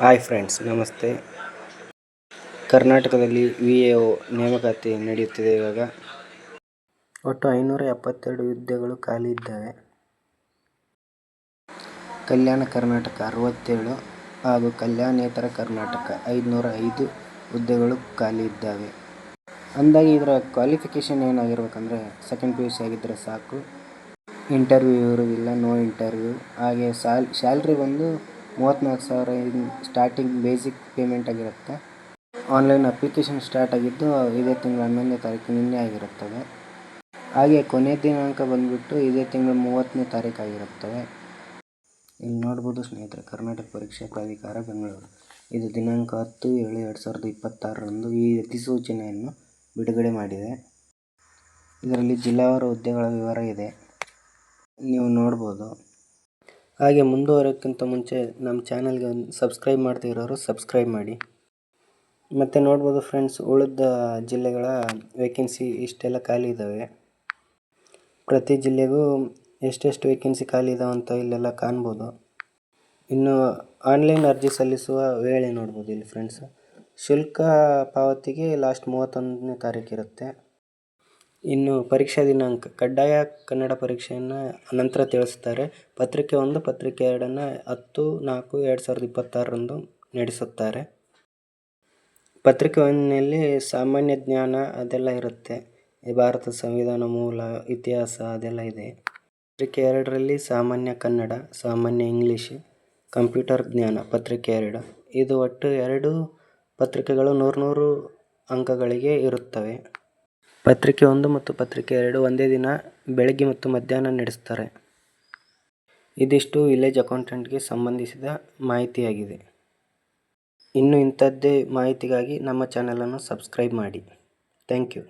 Hi friends, ನಮಸ್ತೆ. ಕರ್ನಾಟಕದಲ್ಲಿ VAO ನೇಮಕಾತಿ ನಡೆಯುತ್ತಿದೆ. ಇವಾಗ ಒಟ್ಟು 572 ಹುದ್ದೆಗಳು ಖಾಲಿ ಇದ್ದಾವೆ. ಕಲ್ಯಾಣ ಕರ್ನಾಟಕ 67 ಹಾಗೂ ಕಲ್ಯಾಣೇತರ ಕರ್ನಾಟಕ 505 ಹುದ್ದೆಗಳು ಖಾಲಿ ಇದ್ದಾವೆ. ಅಂದಾಗಿ ಇದರ ಕ್ವಾಲಿಫಿಕೇಷನ್ ಏನಾಗಿರ್ಬೇಕಂದ್ರೆ ಸೆಕೆಂಡ್ PUC ಆಗಿದ್ದರೆ ಸಾಕು. ಇಂಟರ್ವ್ಯೂ ಇರೋದಿಲ್ಲ, ನೋ ಇಂಟರ್ವ್ಯೂ. ಹಾಗೆ ಸ್ಯಾಲ್ರಿ ಬಂದು 34,000 ಸ್ಟಾರ್ಟಿಂಗ್ ಬೇಸಿಕ್ ಪೇಮೆಂಟ್ ಆಗಿರುತ್ತೆ. ಆನ್ಲೈನ್ ಅಪ್ಲಿಕೇಶನ್ ಸ್ಟಾರ್ಟ್ ಆಗಿದ್ದು ಇದೇ ತಿಂಗಳ 11ನೇ ತಾರೀಕು, ನಿನ್ನೆ ಆಗಿರುತ್ತದೆ. ಹಾಗೆ ಕೊನೆಯ ದಿನಾಂಕ ಬಂದುಬಿಟ್ಟು ಇದೇ ತಿಂಗಳ 30ನೇ ತಾರೀಕು ಆಗಿರುತ್ತದೆ. ಇಲ್ಲಿ ನೋಡ್ಬೋದು ಸ್ನೇಹಿತರೆ, ಕರ್ನಾಟಕ ಪರೀಕ್ಷಾ ಪ್ರಾಧಿಕಾರ ಬೆಂಗಳೂರು, ಇದು ದಿನಾಂಕ 10/7/2026ರಂದು ಈ ಅಧಿಸೂಚನೆಯನ್ನು ಬಿಡುಗಡೆ ಮಾಡಿದೆ. ಇದರಲ್ಲಿ ಜಿಲ್ಲಾವಾರು ಹುದ್ದೆಗಳ ವಿವರ ಇದೆ, ನೀವು ನೋಡ್ಬೋದು. ಹಾಗೆ ಮುಂದುವರೋಕ್ಕಿಂತ ಮುಂಚೆ ನಮ್ಮ ಚಾನಲ್ಗೆ ಸಬ್ಸ್ಕ್ರೈಬ್ ಮಾಡದೇ ಇರೋರು ಸಬ್ಸ್ಕ್ರೈಬ್ ಮಾಡಿ. ಮತ್ತು ನೋಡ್ಬೋದು ಫ್ರೆಂಡ್ಸ್, ಉಳಿದ ಜಿಲ್ಲೆಗಳ ವೇಕೆನ್ಸಿ ಇಷ್ಟೆಲ್ಲ ಖಾಲಿ ಇದ್ದಾವೆ. ಪ್ರತಿ ಜಿಲ್ಲೆಗೂ ಎಷ್ಟೆಷ್ಟು ವೇಕೆನ್ಸಿ ಖಾಲಿ ಇದ್ದಾವೆ ಅಂತ ಇಲ್ಲೆಲ್ಲ ಕಾಣ್ಬೋದು. ಇನ್ನು ಆನ್ಲೈನ್ ಅರ್ಜಿ ಸಲ್ಲಿಸುವ ವೇಳೆ ನೋಡ್ಬೋದು ಇಲ್ಲಿ ಫ್ರೆಂಡ್ಸ್. ಶುಲ್ಕ ಪಾವತಿಗೆ ಲಾಸ್ಟ್ 31ನೇ ತಾರೀಕು ಇರುತ್ತೆ. ಇನ್ನು ಪರೀಕ್ಷಾ ದಿನಾಂಕ ಕಡ್ಡಾಯ ಕನ್ನಡ ಪರೀಕ್ಷೆಯನ್ನು ನಂತರ ತಿಳಿಸ್ತಾರೆ. ಪತ್ರಿಕೆ 1, ಪತ್ರಿಕೆ 2 10/4/2026ರಂದು ನಡೆಸುತ್ತಾರೆ. ಪತ್ರಿಕೆ 1ನಲ್ಲಿ ಸಾಮಾನ್ಯ ಜ್ಞಾನ ಅದೆಲ್ಲ ಇರುತ್ತೆ, ಭಾರತದ ಸಂವಿಧಾನ, ಮೂಲ, ಇತಿಹಾಸ ಅದೆಲ್ಲ ಇದೆ. ಪತ್ರಿಕೆ 2ರಲ್ಲಿ ಸಾಮಾನ್ಯ ಕನ್ನಡ, ಸಾಮಾನ್ಯ ಇಂಗ್ಲೀಷ್, ಕಂಪ್ಯೂಟರ್ ಜ್ಞಾನ. ಪತ್ರಿಕೆ 2 ಇದು ಒಟ್ಟು 2 ಪತ್ರಿಕೆಗಳು 100 ಅಂಕಗಳಿಗೆ ಇರುತ್ತವೆ. ಪತ್ರಿಕೆ 1 ಮತ್ತು ಪತ್ರಿಕೆ 2 ಒಂದೇ ದಿನ ಬೆಳಗ್ಗೆ ಮತ್ತು ಮಧ್ಯಾಹ್ನ ನಡೆಸ್ತಾರೆ. ಇದಿಷ್ಟು ವಿಲೇಜ್ ಅಕೌಂಟೆಂಟ್ಗೆ ಸಂಬಂಧಿಸಿದ ಮಾಹಿತಿಯಾಗಿದೆ. ಇನ್ನು ಇಂಥದ್ದೇ ಮಾಹಿತಿಗಾಗಿ ನಮ್ಮ ಚಾನಲನ್ನು ಸಬ್ಸ್ಕ್ರೈಬ್ ಮಾಡಿ. Thank you.